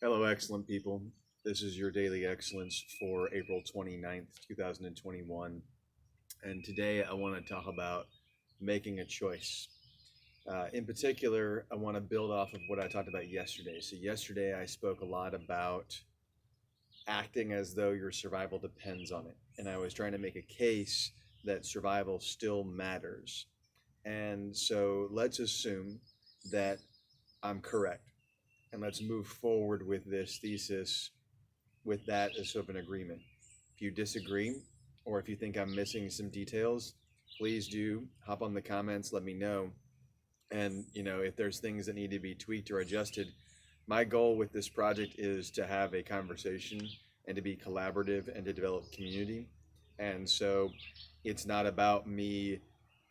Hello, excellent people. This is your Daily Excellence for April 29th, 2021. And today I want to talk about making a choice. In particular, I want to build off of what I talked about yesterday. So, yesterday I spoke a lot about acting as though your survival depends on it. And I was trying to make a case that survival still matters. And so, let's assume that I'm correct. And let's move forward with this thesis with that as sort of an agreement. If you disagree, or if you think I'm missing some details, please do hop on the comments, let me know. And, if there's things that need to be tweaked or adjusted, my goal with this project is to have a conversation and to be collaborative and to develop community. And so it's not about me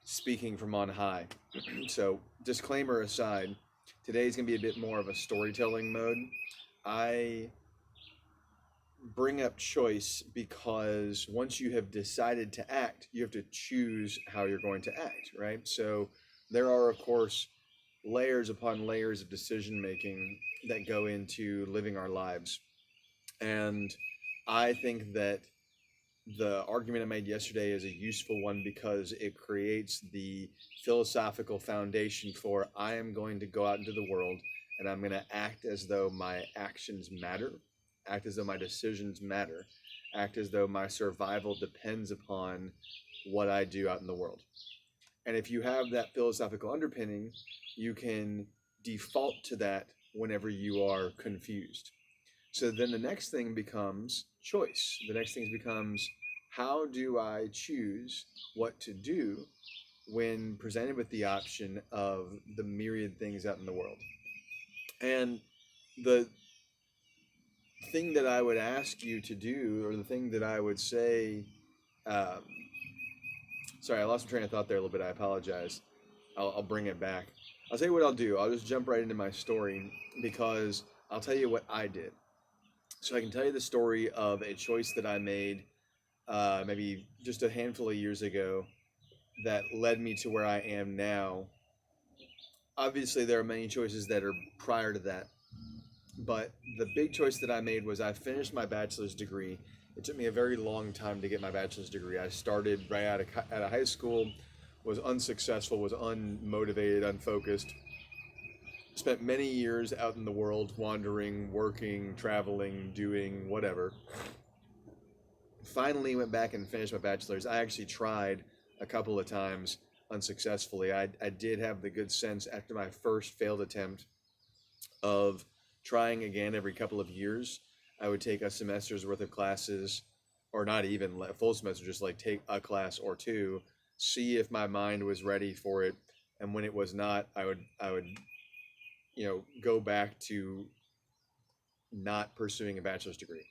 speaking from on high. So, disclaimer aside, today's going to be a bit more of a storytelling mode. I bring up choice because once you have decided to act, you have to choose how you're going to act, right? So there are, of course, layers upon layers of decision making that go into living our lives. And I think that the argument I made yesterday is a useful one because it creates the philosophical foundation for I am going to go out into the world and I'm going to act as though my actions matter, act as though my decisions matter, act as though my survival depends upon what I do out in the world. And if you have that philosophical underpinning, you can default to that whenever you are confused. So then the next thing becomes choice. The next thing becomes, how do I choose what to do when presented with the option of the myriad things out in the world? And the thing that I would ask you to do, or the thing that I would say, sorry, I lost my train of thought there a little bit. I apologize. I'll bring it back. I'll tell you what I'll do. I'll just jump right into my story because I'll tell you what I did. So I can tell you the story of a choice that I made maybe just a handful of years ago that led me to where I am now. Obviously, there are many choices that are prior to that, but the big choice that I made was I finished my bachelor's degree. It took me a very long time to get my bachelor's degree. I started right out of high school, was unsuccessful, was unmotivated, unfocused. Spent many years out in the world, wandering, working, traveling, doing whatever. Finally went back and finished my bachelor's. I actually tried a couple of times unsuccessfully. I did have the good sense after my first failed attempt of trying again every couple of years. I would take a semester's worth of classes, or not even a full semester, just like take a class or two, see if my mind was ready for it. And when it was not, I would go back to not pursuing a bachelor's degree.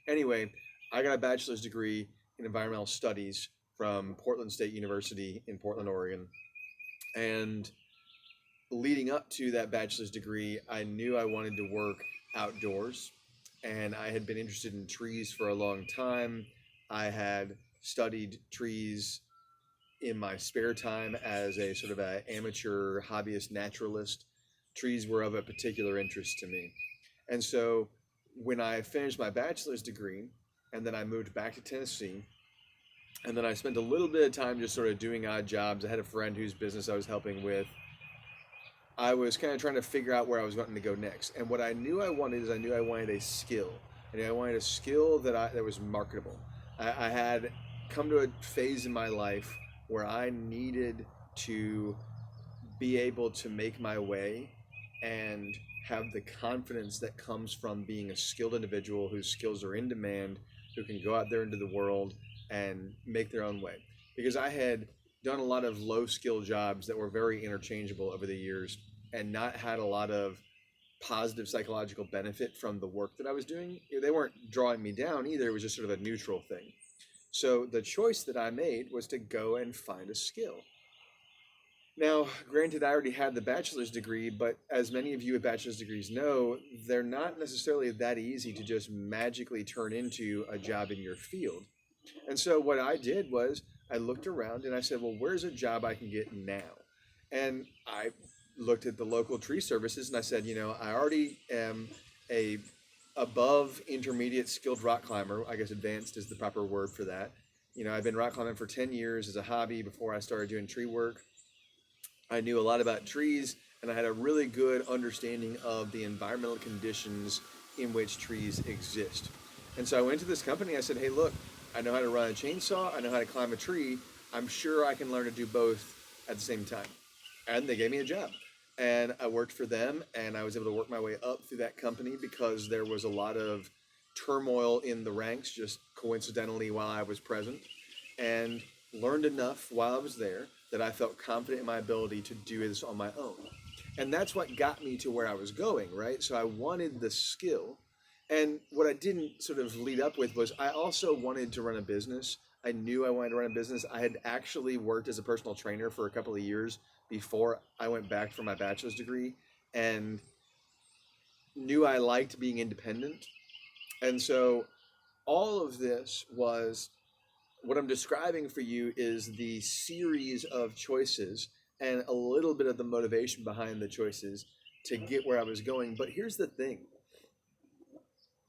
Anyway, I got a bachelor's degree in environmental studies from Portland State University in Portland, Oregon. And leading up to that bachelor's degree, I knew I wanted to work outdoors, and I had been interested in trees for a long time. I had studied trees in my spare time as a sort of an amateur hobbyist naturalist. Trees were of a particular interest to me. And so when I finished my bachelor's degree, and then I moved back to Tennessee, and then I spent a little bit of time just sort of doing odd jobs. I had a friend whose business I was helping with. I was kind of trying to figure out where I was going to go next. And what I knew I wanted is I knew I wanted a skill. I knew I wanted a skill that was marketable. I had come to a phase in my life where I needed to be able to make my way and have the confidence that comes from being a skilled individual whose skills are in demand, who can go out there into the world and make their own way. Because I had done a lot of low skill jobs that were very interchangeable over the years and not had a lot of positive psychological benefit from the work that I was doing. They weren't drawing me down either. It was just sort of a neutral thing. So the choice that I made was to go and find a skill. Now, granted, I already had the bachelor's degree, but as many of you with bachelor's degrees know, they're not necessarily that easy to just magically turn into a job in your field. And so what I did was I looked around and I said, well, where's a job I can get now? And I looked at the local tree services and I said, I already am a above intermediate skilled rock climber. I guess advanced is the proper word for that. I've been rock climbing for 10 years as a hobby before I started doing tree work. I knew a lot about trees, and I had a really good understanding of the environmental conditions in which trees exist. And so I went to this company. I said, hey, look, I know how to run a chainsaw. I know how to climb a tree. I'm sure I can learn to do both at the same time. And they gave me a job. And I worked for them, and I was able to work my way up through that company because there was a lot of turmoil in the ranks just coincidentally while I was present, and learned enough while I was there that I felt confident in my ability to do this on my own. And that's what got me to where I was going, right? So I wanted the skill. And what I didn't sort of lead up with was I also wanted to run a business. I knew I wanted to run a business. I had actually worked as a personal trainer for a couple of years before I went back for my bachelor's degree, and knew I liked being independent. And so all of this was what I'm describing for you is the series of choices and a little bit of the motivation behind the choices to get where I was going. But here's the thing.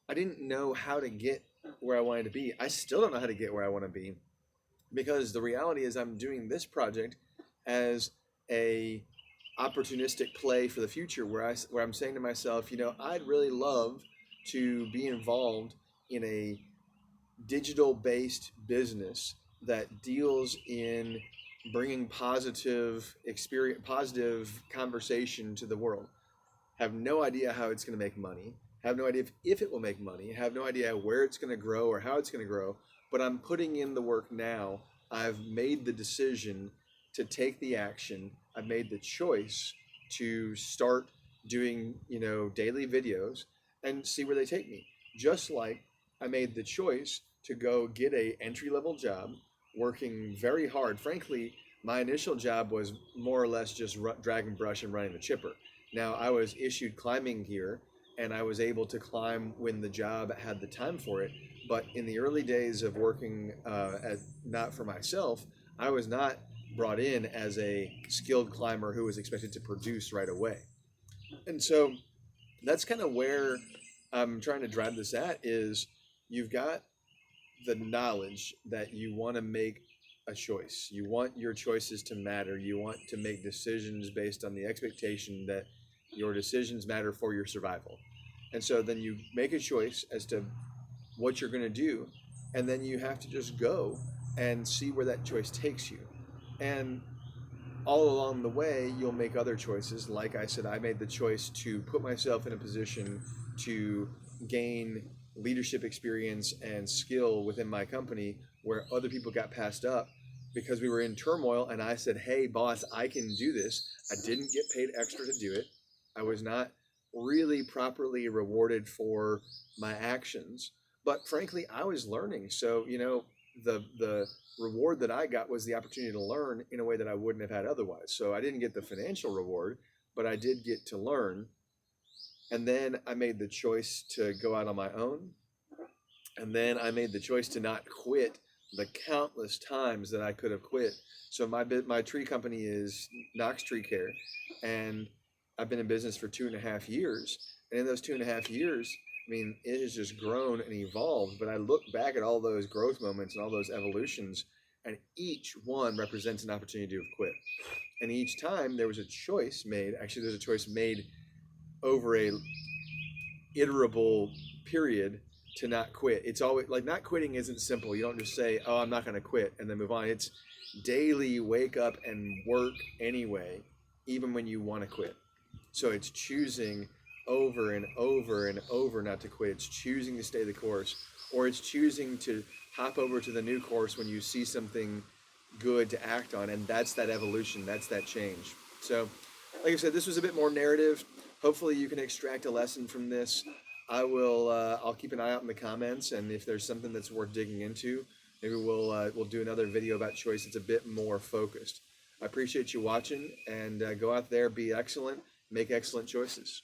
I didn't know how to get where I wanted to be. I still don't know how to get where I want to be, because the reality is I'm doing this project as a opportunistic play for the future, where I'm saying to myself, I'd really love to be involved in a digital based business that deals in bringing positive experience, positive conversation to the world. Have no idea how it's going to make money, have no idea if it will make money, have no idea where it's going to grow or how it's going to grow, but I'm putting in the work now. I've made the decision to take the action. I've made the choice to start doing, daily videos and see where they take me. Just like I made the choice to go get a entry-level job working very hard. Frankly, my initial job was more or less just drag and brush and running the chipper. Now, I was issued climbing gear, and I was able to climb when the job had the time for it. But in the early days of working not for myself, I was not brought in as a skilled climber who was expected to produce right away. And so that's kind of where I'm trying to drive this at is you've got the knowledge that you want to make a choice. You want your choices to matter. You want to make decisions based on the expectation that your decisions matter for your survival. And so then you make a choice as to what you're going to do, and then you have to just go and see where that choice takes you. And all along the way, you'll make other choices. Like I said, I made the choice to put myself in a position to gain leadership experience and skill within my company where other people got passed up because we were in turmoil. And I said, hey, boss, I can do this. I didn't get paid extra to do it. I was not really properly rewarded for my actions. But frankly, I was learning. So, the reward that I got was the opportunity to learn in a way that I wouldn't have had otherwise. So I didn't get the financial reward, but I did get to learn. And then I made the choice to go out on my own. And then I made the choice to not quit the countless times that I could have quit. So my tree company is Knox Tree Care, and I've been in business for 2.5 years. And in those 2.5 years, it has just grown and evolved. But I look back at all those growth moments and all those evolutions, and each one represents an opportunity to have quit. And each time there was a choice made. Actually, there's a choice made over a iterable period to not quit. It's always like not quitting isn't simple. You don't just say, oh, I'm not going to quit and then move on. It's daily wake up and work anyway, even when you want to quit. So it's choosing over and over and over not to quit. It's choosing to stay the course, or it's choosing to hop over to the new course when you see something good to act on. And that's that evolution. That's that change. So like I said, this was a bit more narrative. Hopefully you can extract a lesson from this. I'll keep an eye out in the comments, and if there's something that's worth digging into, maybe we'll do another video about choice that's a bit more focused. I appreciate you watching, and go out there, be excellent, make excellent choices.